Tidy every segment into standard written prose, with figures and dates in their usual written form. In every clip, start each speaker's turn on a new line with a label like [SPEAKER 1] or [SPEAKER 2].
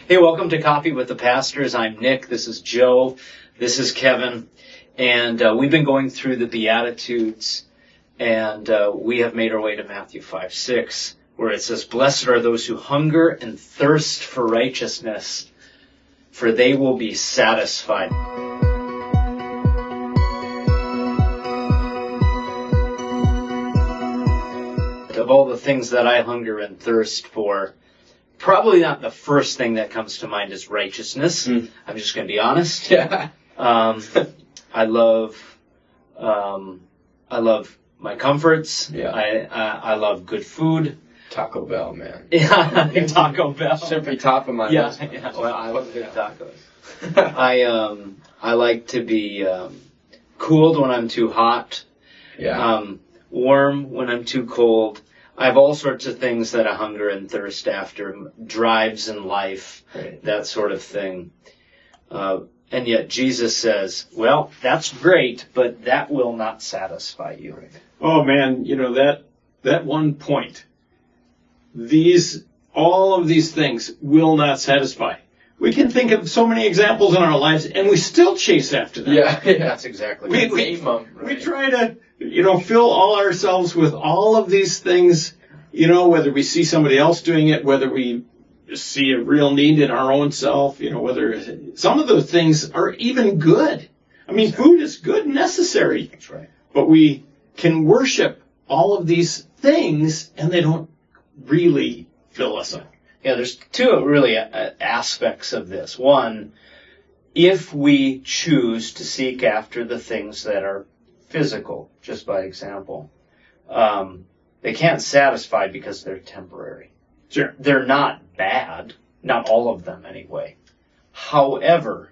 [SPEAKER 1] Hey, welcome to Coffee with the Pastors. I'm Nick. This is Joe. This is Kevin. And we've been going through the Beatitudes, and we have made our way to Matthew 5:6, where it says, "Blessed are those who hunger and thirst for righteousness, for they will be satisfied." Of all the things that I hunger and thirst for, probably not the first thing that comes to mind is righteousness. I'm just going to be honest.
[SPEAKER 2] Yeah.
[SPEAKER 1] I love my comforts.
[SPEAKER 2] Yeah.
[SPEAKER 1] I love good food.
[SPEAKER 2] Taco Bell, man.
[SPEAKER 1] Yeah, Taco Bell.
[SPEAKER 2] Should be top of my list.
[SPEAKER 1] Yeah. Well, I love good tacos. I like to be cooled when I'm too hot.
[SPEAKER 2] Yeah.
[SPEAKER 1] Warm when I'm too cold. I have all sorts of things that I hunger and thirst after, drives in life,
[SPEAKER 2] Right.
[SPEAKER 1] that sort of thing. And yet Jesus says, well, that's great, but that will not satisfy you.
[SPEAKER 2] Right.
[SPEAKER 3] Oh man, that one point. All of these things will not satisfy. We can think of so many examples in our lives, and we still chase after them.
[SPEAKER 2] Yeah.
[SPEAKER 1] That's exactly right.
[SPEAKER 3] We try to, fill all ourselves with all of these things, whether we see somebody else doing it, whether we see a real need in our own self, whether some of those things are even good. I mean, food is good and necessary.
[SPEAKER 1] That's right.
[SPEAKER 3] But we can worship all of these things, and they don't really fill us up.
[SPEAKER 1] Yeah, there's two really aspects of this. One, if we choose to seek after the things that are physical, just by example, they can't satisfy because they're temporary.
[SPEAKER 3] Sure.
[SPEAKER 1] They're not bad, not all of them anyway. However,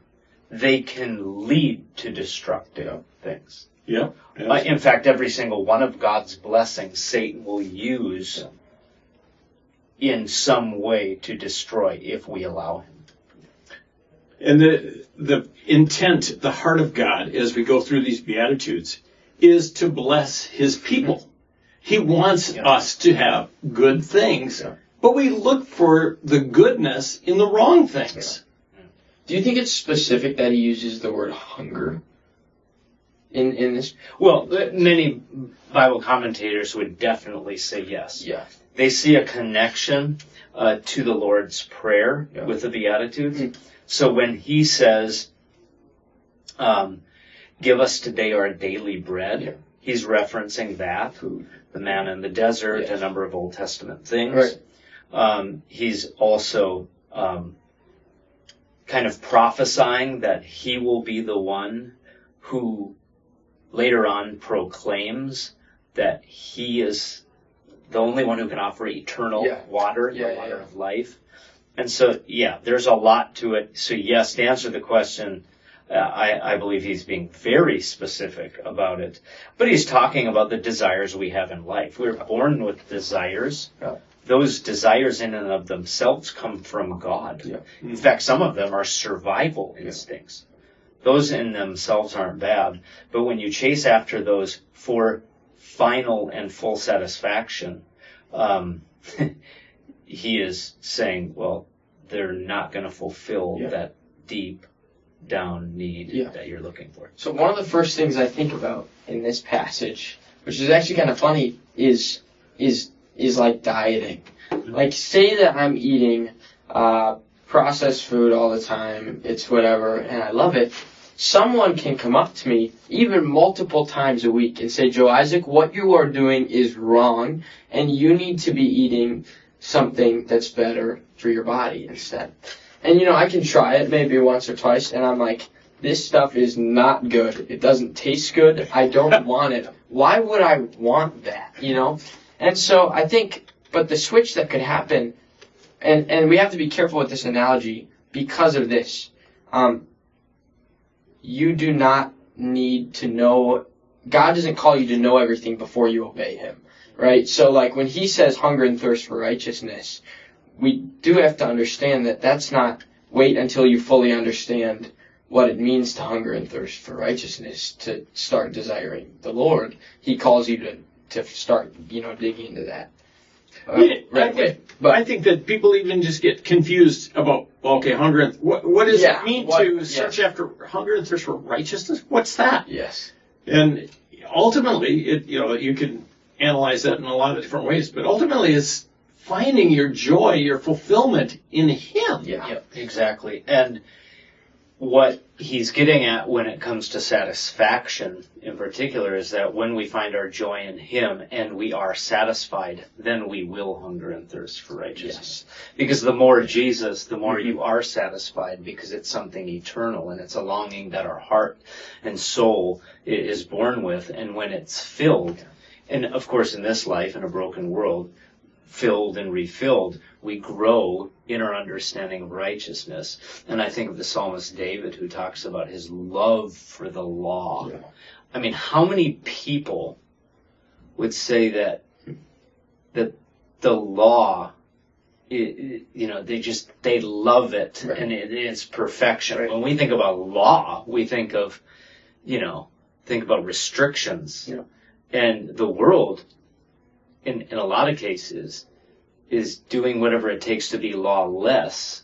[SPEAKER 1] they can lead to destructive things.
[SPEAKER 3] Yeah.
[SPEAKER 1] In fact, every single one of God's blessings Satan will use in some way to destroy if we allow him.
[SPEAKER 3] And the intent, the heart of God, as we go through these Beatitudes, is to bless his people. He wants us to have good things, but we look for the goodness in the wrong things.
[SPEAKER 2] Do you think it's specific that he uses the word hunger in this?
[SPEAKER 1] Well, many Bible commentators would definitely say yes.
[SPEAKER 2] Yeah.
[SPEAKER 1] They see a connection to the Lord's Prayer with the Beatitudes. So when he says, give us today our daily bread, he's referencing that, the manna in the desert, a number of Old Testament things.
[SPEAKER 2] Right.
[SPEAKER 1] He's also kind of prophesying that he will be the one who later on proclaims that he is the only one who can offer eternal water, the water of life. And so, there's a lot to it. So yes, to answer the question, I believe he's being very specific about it. But he's talking about the desires we have in life. We're born with desires.
[SPEAKER 2] Yeah.
[SPEAKER 1] Those desires in and of themselves come from God.
[SPEAKER 2] Yeah.
[SPEAKER 1] In fact, some of them are survival instincts. Those in themselves aren't bad. But when you chase after those for final and full satisfaction, he is saying, well, they're not going to fulfill that deep down need that you're looking for.
[SPEAKER 2] So one of the first things I think about in this passage, which is actually kind of funny, is like dieting. Like, say that I'm eating processed food all the time, it's whatever, and I love it. Someone can come up to me even multiple times a week and say, Joe Isaac, what you are doing is wrong, and you need to be eating something that's better for your body instead. And, I can try it maybe once or twice, and I'm like, this stuff is not good. It doesn't taste good. I don't want it. Why would I want that, And so I think, but the switch that could happen, and we have to be careful with this analogy because of this. You do not need to know, God doesn't call you to know everything before you obey him, right? So like when he says hunger and thirst for righteousness, we do have to understand that that's not wait until you fully understand what it means to hunger and thirst for righteousness to start desiring the Lord. He calls you to start, digging into that.
[SPEAKER 3] I think that people even just get confused about, hunger and what does it mean to search after hunger and thirst for righteousness? What's that?
[SPEAKER 2] Yes.
[SPEAKER 3] And ultimately, you can analyze that in a lot of different ways, but ultimately it's finding your joy, your fulfillment in Him.
[SPEAKER 1] Yeah, exactly. And what he's getting at when it comes to satisfaction in particular is that when we find our joy in Him and we are satisfied, then we will hunger and thirst for righteousness. Yes. Because the more Jesus, the more you are satisfied, because it's something eternal and it's a longing that our heart and soul is born with. And when it's filled, and of course in this life, in a broken world, filled and refilled, we grow in our understanding of righteousness. And I think of the psalmist David, who talks about his love for the law. Yeah. I mean, how many people would say that the law, they love it, right, and it's perfection. Right. When we think about law, we think of, about restrictions. Yeah. And the world, in a lot of cases, is doing whatever it takes to be lawless.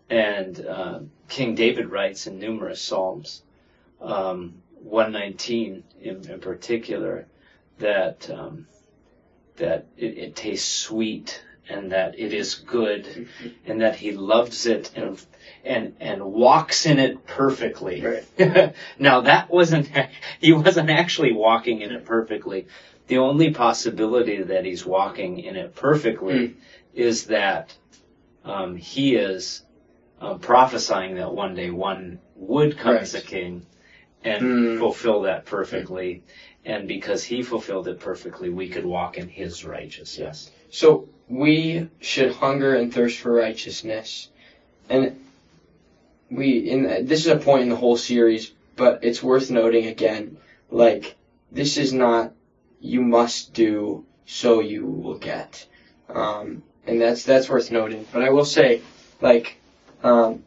[SPEAKER 1] And King David writes in numerous Psalms, 119 in particular, that it tastes sweet and that it is good and that he loves it and walks in it perfectly. Right. Now he wasn't actually walking in it perfectly. The only possibility that he's walking in it perfectly is that he is prophesying that one day one would come as a king and fulfill that perfectly. And because he fulfilled it perfectly, we could walk in his righteousness. Yes.
[SPEAKER 2] So we should hunger and thirst for righteousness. And this is a point in the whole series, but it's worth noting again, this is not you must do so you will get. And that's worth noting. But I will say, hunger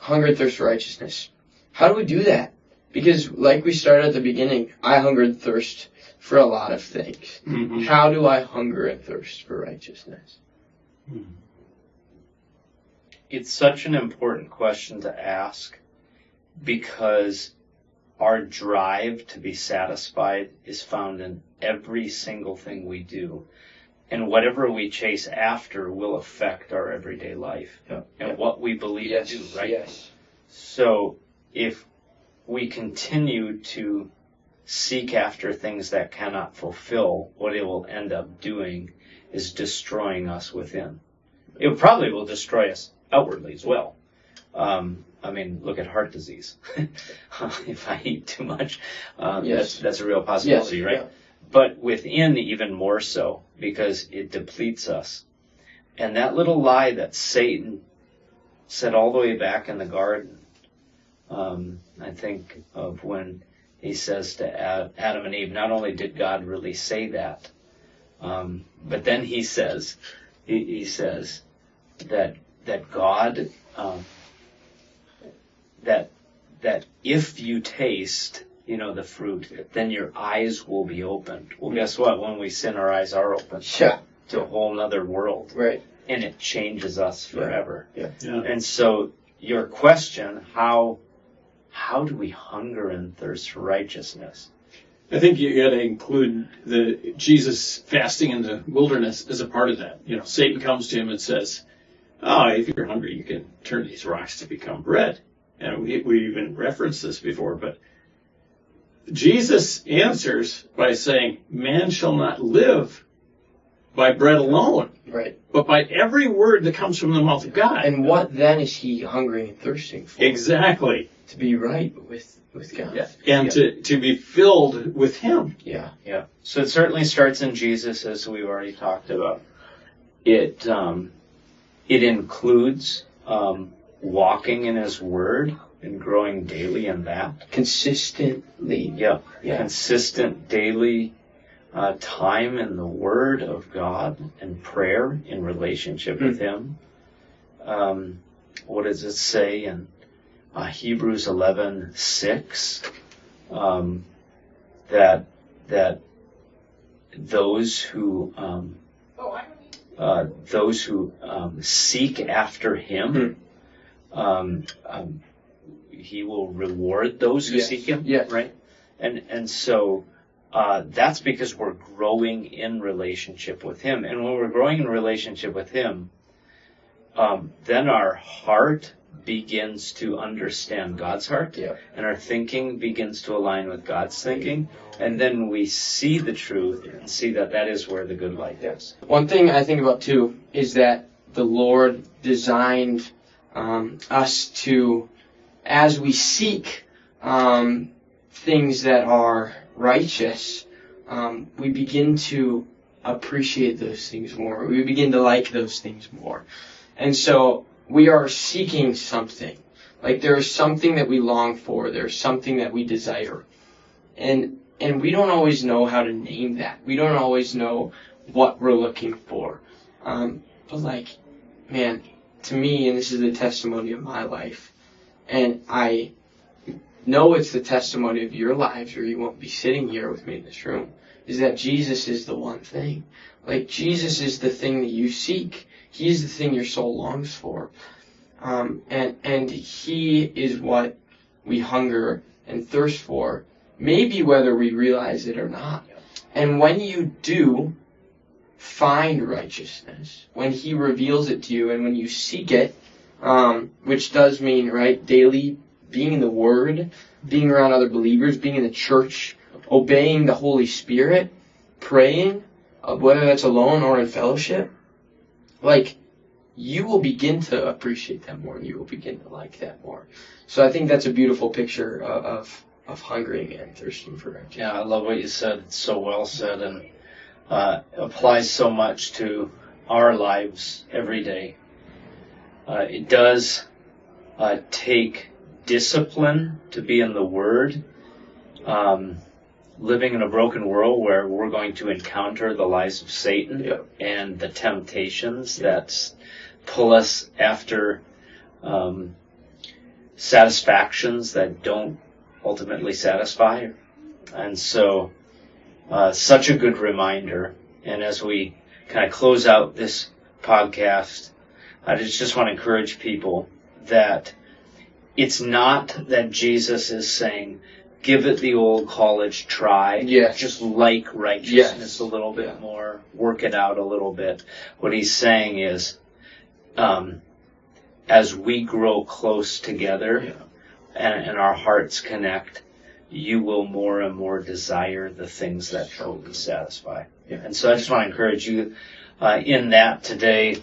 [SPEAKER 2] and thirst for righteousness. How do we do that? Because like we started at the beginning, I hunger and thirst for a lot of things. Mm-hmm. How do I hunger and thirst for righteousness?
[SPEAKER 1] It's such an important question to ask because our drive to be satisfied is found in every single thing we do. And whatever we chase after will affect our everyday life and what we believe to do, right? Yes. So if we continue to seek after things that cannot fulfill, what it will end up doing is destroying us within. It probably will destroy us outwardly as well. Look at heart disease. If I eat too much, that's a real possibility, right? Yeah. But within even more so, because it depletes us. And that little lie that Satan said all the way back in the garden, I think of when he says to Adam and Eve, not only did God really say that, but then he says that God, that if you taste, the fruit, then your eyes will be opened. Well, guess what? When we sin, our eyes are opened to a whole other world. Right. And it changes us forever. Yeah. And so your question, how do we hunger and thirst for righteousness?
[SPEAKER 3] I think you got to include the Jesus fasting in the wilderness as a part of that. Satan comes to him and says, if you're hungry, you can turn these rocks to become bread. And we even referenced this before, but Jesus answers by saying, man shall not live by bread alone, right, but by every word that comes from the mouth of God.
[SPEAKER 2] And what then is he hungering and thirsting for?
[SPEAKER 3] Exactly.
[SPEAKER 2] To be right with God.
[SPEAKER 3] Yeah. And to be filled with him.
[SPEAKER 1] Yeah. So it certainly starts in Jesus, as we've already talked about. It includes walking in his word and growing daily in that.
[SPEAKER 2] Consistently.
[SPEAKER 1] Yeah. Consistent daily time in the word of God and prayer in relationship with him. What does it say in Hebrews 11:6? That those who those who seek after Him. He will reward those who seek Him, right? And so that's because we're growing in relationship with Him. And when we're growing in relationship with Him, then our heart begins to understand God's heart, and our thinking begins to align with God's thinking, and then we see the truth and see that that is where the good life is.
[SPEAKER 2] One thing I think about too is that the Lord designed us to, as we seek things that are righteous, we begin to appreciate those things more. We begin to like those things more. And so we are seeking something. Like there is something that we long for. There's something that we desire. And we don't always know how to name that. We don't always know what we're looking for. But like, man, to me, and this is the testimony of my life, and I know it's the testimony of your lives, or you won't be sitting here with me in this room, is that Jesus is the one thing. Like, Jesus is the thing that you seek. He is the thing your soul longs for. And He is what we hunger and thirst for, maybe whether we realize it or not. And when you do find righteousness, when He reveals it to you, and when you seek it, which does mean, right, daily being in the Word, being around other believers, being in the church, obeying the Holy Spirit, praying, whether that's alone or in fellowship, like, you will begin to appreciate that more, and you will begin to like that more. So I think that's a beautiful picture of hungering and thirsting for righteousness.
[SPEAKER 1] Yeah, I love what you said. It's so well said, and applies so much to our lives every day. It does take discipline to be in the Word. Living in a broken world where we're going to encounter the lies of Satan and the temptations that pull us after satisfactions that don't ultimately satisfy. And so, such a good reminder. And as we kind of close out this podcast, I just want to encourage people that it's not that Jesus is saying, give it the old college try. Just like righteousness a little bit more. Work it out a little bit. What He's saying is, as we grow close together and our hearts connect, you will more and more desire the things that truly satisfy. And so I just want to encourage you in that today,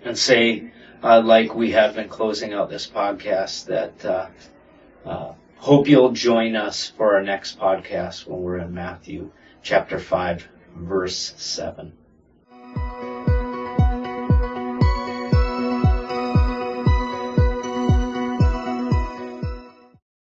[SPEAKER 1] and say, like we have been closing out this podcast, that hope you'll join us for our next podcast when we're in Matthew chapter 5, verse 7.